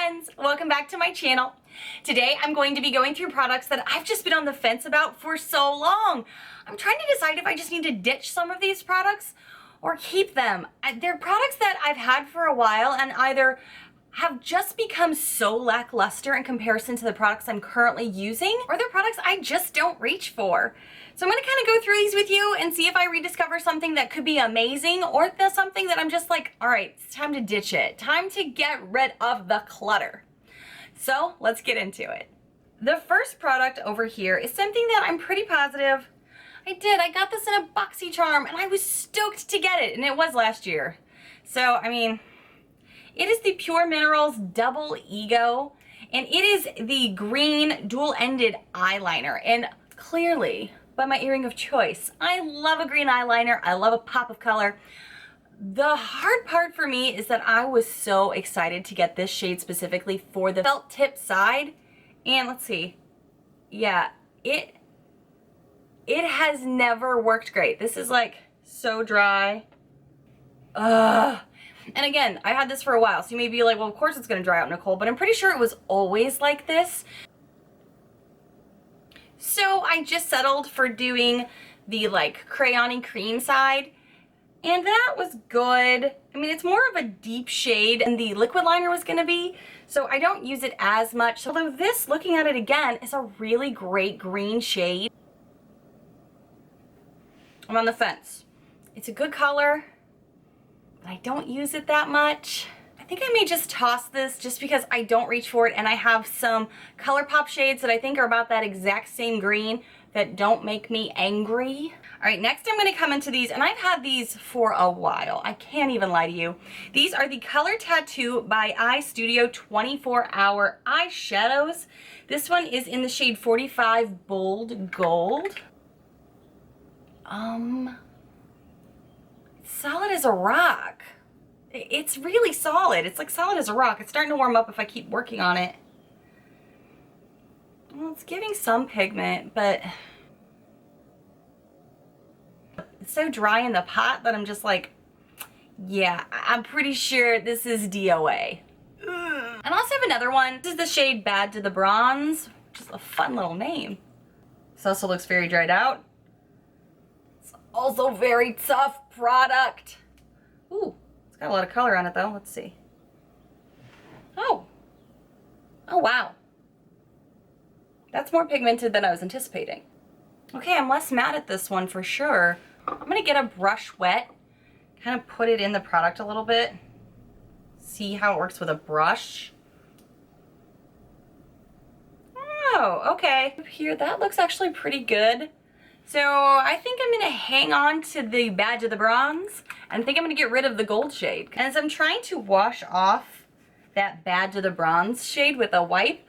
friends, welcome back to my channel. Today I'm going to be going through products that I've just been on the fence about for so long. I'm trying to decide if I just need to ditch some of these products or keep them. They're products that I've had for a while and either have just become so lackluster in comparison to the products I'm currently using, or they're products I just don't reach for. So I'm gonna kind of go through these with you and see if I rediscover something that could be amazing, or if there's something that I'm just like, all right, it's time to ditch it. Time to get rid of the clutter. So let's get into it. The first product over here is something that I'm pretty positive I got this in a BoxyCharm and I was stoked to get it, and it was last year. So, I mean, it is the Pure Minerals Double Ego, and it is the green dual-ended eyeliner. And clearly, by my earring of choice, I love a green eyeliner. I love a pop of color. The hard part for me is that I was so excited to get this shade specifically for the felt tip side. And let's see. Yeah, it has never worked great. This is like so dry. Ugh. And again, I had this for a while, so you may be like, well, of course it's gonna dry out, Nichole, but I'm pretty sure it was always like this. So I just settled for doing the like crayon-y cream side, and that was good. I mean, it's more of a deep shade than the liquid liner was gonna be, so I don't use it as much. Although this, looking at it again, is a really great green shade. I'm on the fence. It's a good color, but I don't use it that much. I think I may just toss this just because I don't reach for it, and I have some ColourPop shades that I think are about that exact same green that don't make me angry. All right, next I'm gonna come into these, and I've had these for a while. I can't even lie to you. These are the Color Tattoo by Eye Studio 24-hour eyeshadows. This one is in the shade 45 Bold Gold. Solid as a rock. It's really solid. It's like solid as a rock. It's starting to warm up if I keep working on it. Well, it's giving some pigment, but it's so dry in the pot that I'm just like, yeah, I'm pretty sure this is DOA. Ugh. And I also have another one. This is the shade Bad to the Bronze, which is a fun little name. This also looks very dried out. Also very tough product. Ooh, it's got a lot of color on it though. Let's see. Oh wow. That's more pigmented than I was anticipating. Okay, I'm less mad at this one for sure. I'm gonna get a brush wet, kind of put it in the product a little bit. See how it works with a brush. Oh, okay. Here, that looks actually pretty good. So I think I'm gonna hang on to the Badge of the Bronze, and I think I'm gonna get rid of the gold shade. And as I'm trying to wash off that Badge of the Bronze shade with a wipe,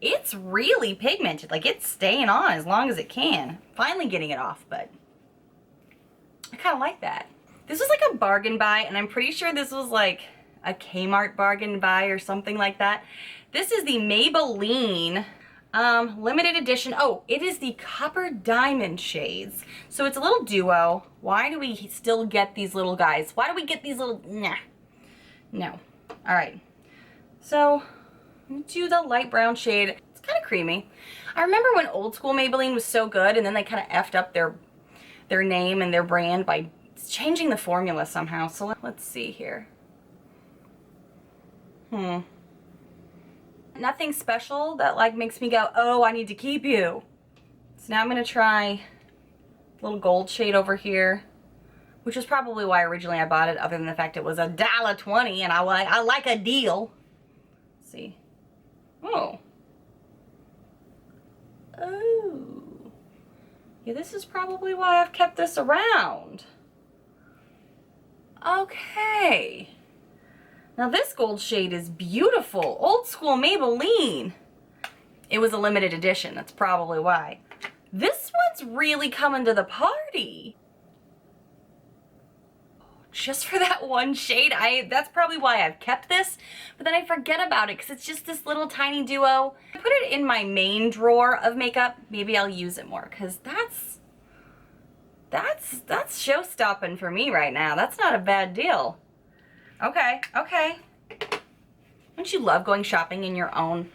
it's really pigmented. Like, it's staying on as long as it can. Finally getting it off, but I kind of like that. This was like a bargain buy, and I'm pretty sure this was like a Kmart bargain buy or something like that. This is the Maybelline limited edition. Oh, it is the Copper Diamond shades. So it's a little duo. Why do we still get these little guys? Why do we get these little, nah. No. All right. So, do the light brown shade. It's kind of creamy. I remember when old school Maybelline was so good, and then they kind of effed up their name and their brand by changing the formula somehow. So let's see here. Nothing special that like makes me go, oh, I need to keep you. So now I'm gonna try a little gold shade over here, which is probably why originally I bought it, other than the fact it was $1.20 and I like a deal. Let's see. Oh. Yeah, this is probably why I've kept this around. Okay. Now this gold shade is beautiful. Old school Maybelline. It was a limited edition. That's probably why. This one's really coming to the party. Just for that one shade, that's probably why I've kept this, but then I forget about it because it's just this little tiny duo. I put it in my main drawer of makeup. Maybe I'll use it more because that's show-stopping for me right now. That's not a bad deal. Okay. I'm Don't you love going shopping in your own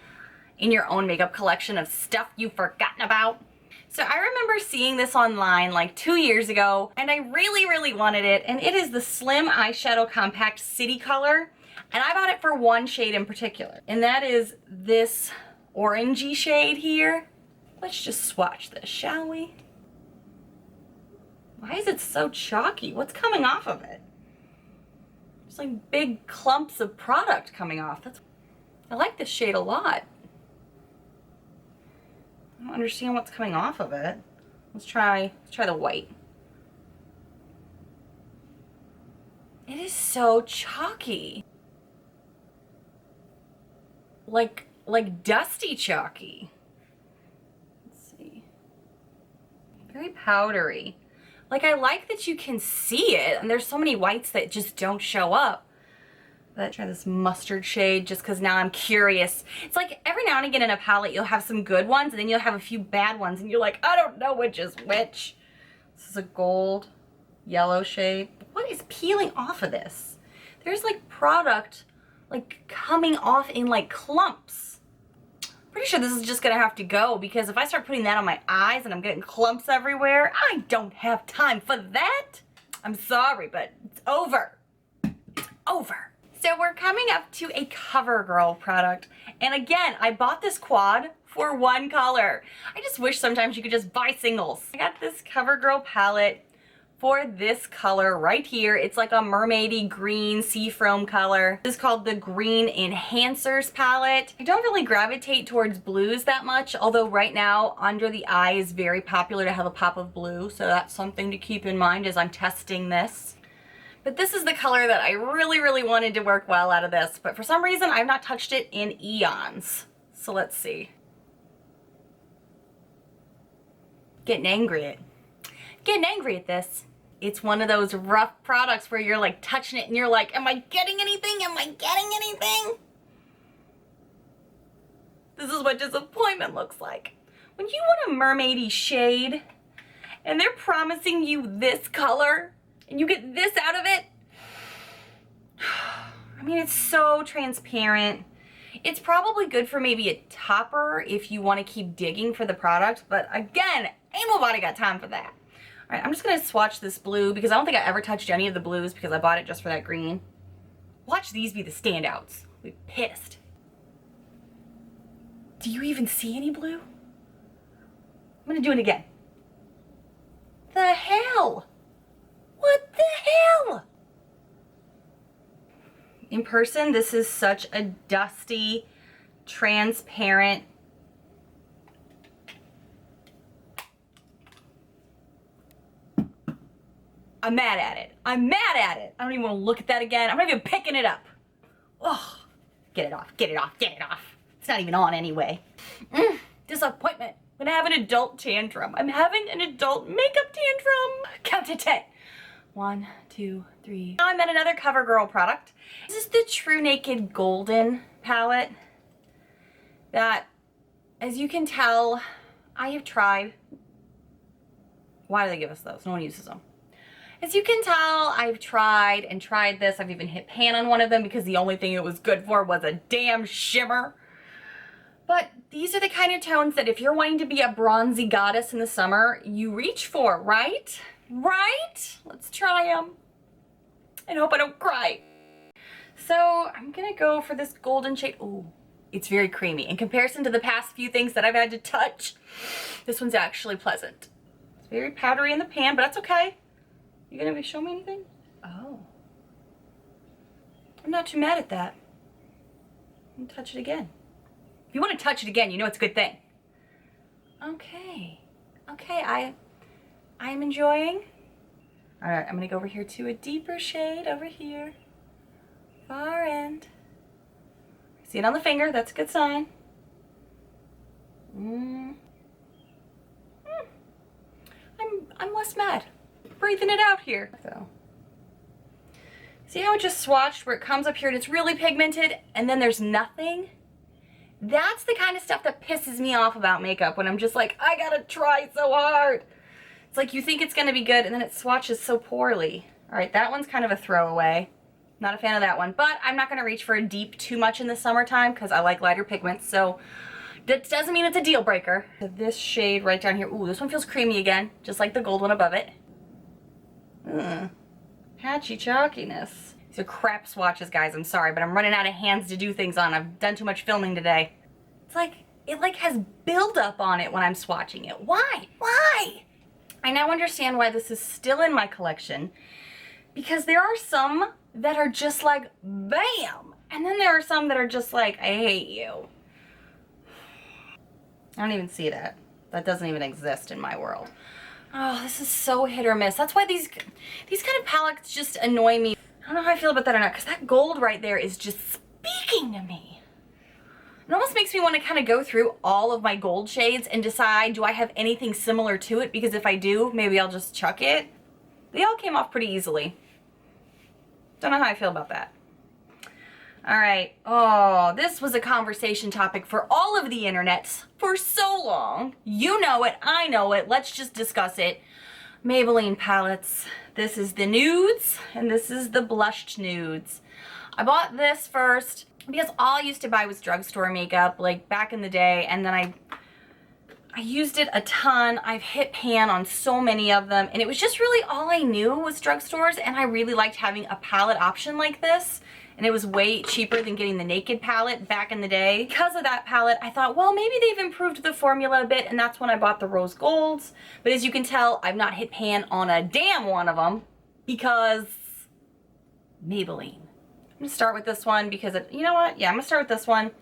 makeup collection of stuff you've forgotten about? So I remember seeing this online like 2 years ago, and I really, really wanted it, and it is the Slim Eyeshadow Compact City Color, and I bought it for one shade in particular, and that is this orangey shade here. Let's just swatch this, shall we? Why is it so chalky? What's coming off of it? There's like big clumps of product coming off. I like this shade a lot. I don't understand what's coming off of it. Let's try the white. It is so chalky. Like dusty chalky. Let's see. Very powdery. Like, I like that you can see it, and there's so many whites that just don't show up. But try this mustard shade just because now I'm curious. It's like every now and again in a palette you'll have some good ones and then you'll have a few bad ones and you're like, I don't know which is which. This is a gold yellow shade. What is peeling off of this? There's like product like coming off in like clumps. Pretty sure this is just gonna have to go because if I start putting that on my eyes and I'm getting clumps everywhere, I don't have time for that. I'm sorry, but it's over. It's over. So we're coming up to a CoverGirl product. And again, I bought this quad for one color. I just wish sometimes you could just buy singles. I got this CoverGirl palette for this color right here. It's like a mermaidy green seafoam color. This is called the Green Enhancers palette. I don't really gravitate towards blues that much, although right now under the eye is very popular to have a pop of blue. So that's something to keep in mind as I'm testing this. But this is the color that I really, really wanted to work well out of this. But for some reason, I've not touched it in eons. So let's see. Getting angry at this. It's one of those rough products where you're like touching it and you're like, am I getting anything? Am I getting anything? This is what disappointment looks like. When you want a mermaidy shade and they're promising you this color, and you get this out of it. I mean, it's so transparent. It's probably good for maybe a topper if you want to keep digging for the product, but again, ain't nobody got time for that. All right, I'm just gonna swatch this blue because I don't think I ever touched any of the blues because I bought it just for that green. Watch these be the standouts. I'll be pissed. Do you even see any blue? I'm gonna do it again. The hell? What the hell? In person, this is such a dusty, transparent. I'm mad at it. I'm mad at it. I don't even want to look at that again. I'm not even picking it up. Oh, get it off, get it off, get it off. It's not even on anyway. Disappointment. I'm gonna have an adult tantrum. I'm having an adult makeup tantrum. Count to 10. 1, 2, 3. Now I'm at another CoverGirl product. This is the True Naked Golden palette that, as you can tell, I have tried. Why do they give us those? No one uses them. As you can tell, I've tried and tried this. I've even hit pan on one of them because the only thing it was good for was a damn shimmer. But these are the kind of tones that if you're wanting to be a bronzy goddess in the summer, you reach for, right? Right? Let's try them. And hope I don't cry. So I'm gonna go for this golden shade. Ooh, it's very creamy. In comparison to the past few things that I've had to touch, this one's actually pleasant. It's very powdery in the pan, but that's okay. You gonna show me anything? Oh. I'm not too mad at that. I'm gonna touch it again. If you want to touch it again, you know it's a good thing. Okay. Okay, I'm enjoying. All right, I'm gonna go over here to a deeper shade over here. Far end. See it on the finger, that's a good sign. I'm less mad. Breathing it out here. So, see how it just swatched where it comes up here and it's really pigmented and then there's nothing? That's the kind of stuff that pisses me off about makeup when I'm just like, I gotta try so hard. It's like you think it's gonna be good and then it swatches so poorly. All right, that one's kind of a throwaway. Not a fan of that one, but I'm not gonna reach for a deep too much in the summertime because I like lighter pigments, so that doesn't mean it's a deal breaker. This shade right down here, ooh, this one feels creamy again, just like the gold one above it. Patchy chalkiness. These are crap swatches, guys, I'm sorry, but I'm running out of hands to do things on. I've done too much filming today. It's like, it like has buildup on it when I'm swatching it. Why? Why? I now understand why this is still in my collection, because there are some that are just like, bam! And then there are some that are just like, I hate you. I don't even see that. That doesn't even exist in my world. Oh, this is so hit or miss. That's why these kind of palettes just annoy me. I don't know how I feel about that or not, because that gold right there is just speaking to me. It almost makes me want to kind of go through all of my gold shades and decide, do I have anything similar to it? Because if I do, maybe I'll just chuck it. They all came off pretty easily. Don't know how I feel about that. All right. Oh, this was a conversation topic for all of the internets for so long. You know it. I know it. Let's just discuss it. Maybelline palettes. This is the nudes and this is the blushed nudes. I bought this first because all I used to buy was drugstore makeup, like back in the day, and then I used it a ton. I've hit pan on so many of them, and it was just really all I knew was drugstores, and I really liked having a palette option like this, and it was way cheaper than getting the Naked palette back in the day. Because of that palette, I thought, well, maybe they've improved the formula a bit, and that's when I bought the rose golds. But as you can tell, I've not hit pan on a damn one of them because Maybelline. I'm gonna start with this one because you know what? Yeah, I'm gonna start with this one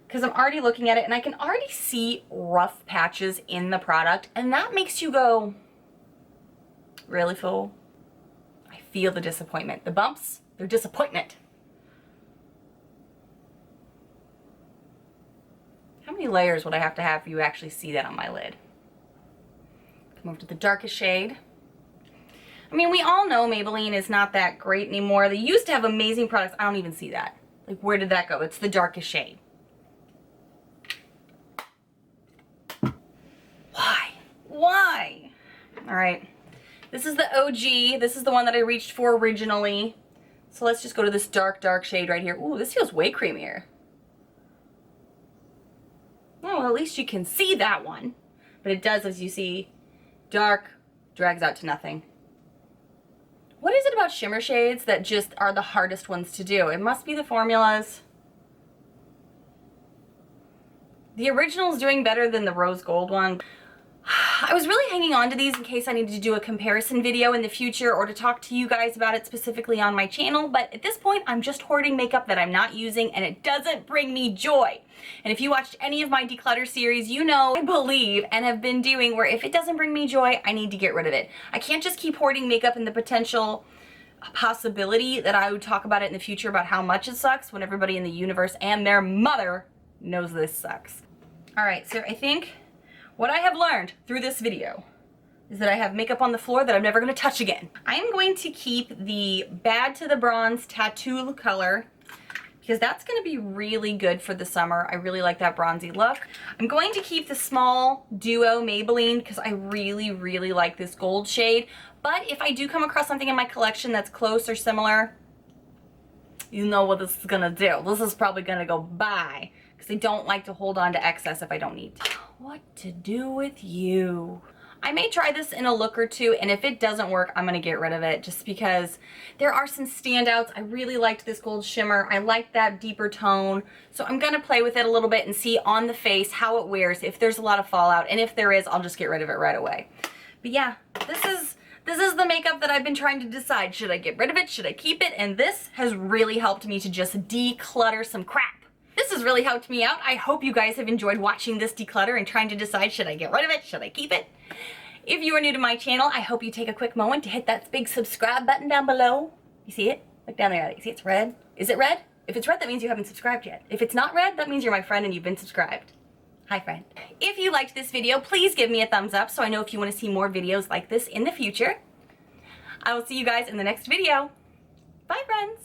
because I'm already looking at it and I can already see rough patches in the product, and that makes you go, really, fool? I feel the disappointment. The bumps, they're disappointment. How many layers would I have to have for you to actually see that on my lid? Come over to the darkest shade. I mean, we all know Maybelline is not that great anymore. They used to have amazing products. I don't even see that. Like, where did that go? It's the darkest shade. Why? Why? All right. This is the OG. This is the one that I reached for originally. So let's just go to this dark, dark shade right here. Ooh, this feels way creamier. Oh, well, at least you can see that one. But it does, as you see, dark drags out to nothing. What is it about shimmer shades that just are the hardest ones to do? It must be the formulas. The original is doing better than the rose gold one. I was really hanging on to these in case I needed to do a comparison video in the future or to talk to you guys about it specifically on my channel, but at this point I'm just hoarding makeup that I'm not using and it doesn't bring me joy. And if you watched any of my declutter series, you know I believe and have been doing where if it doesn't bring me joy, I need to get rid of it. I can't just keep hoarding makeup in the potential possibility that I would talk about it in the future about how much it sucks when everybody in the universe and their mother knows this sucks. All right, so I think what I have learned through this video is that I have makeup on the floor that I'm never going to touch again. I am going to keep the Bad to the Bronze Tattoo color because that's going to be really good for the summer. I really like that bronzy look. I'm going to keep the small duo Maybelline because I really, really like this gold shade. But if I do come across something in my collection that's close or similar, you know what this is going to do. This is probably going to go bye because I don't like to hold on to excess if I don't need to. What to do with you? I may try this in a look or two, and if it doesn't work, I'm gonna get rid of it just because there are some standouts. I really liked this gold shimmer. I like that deeper tone. So I'm gonna play with it a little bit and see on the face how it wears, if there's a lot of fallout, and if there is, I'll just get rid of it right away. But yeah, this is the makeup that I've been trying to decide. Should I get rid of it? Should I keep it? And this has really helped me to just declutter some crap. This has really helped me out. I hope you guys have enjoyed watching this declutter and trying to decide, should I get rid of it? Should I keep it? If you are new to my channel, I hope you take a quick moment to hit that big subscribe button down below. You see it? Look down there at it. You see it's red? Is it red? If it's red, that means you haven't subscribed yet. If it's not red, that means you're my friend and you've been subscribed. Hi, friend. If you liked this video, please give me a thumbs up so I know if you want to see more videos like this in the future. I will see you guys in the next video. Bye, friends.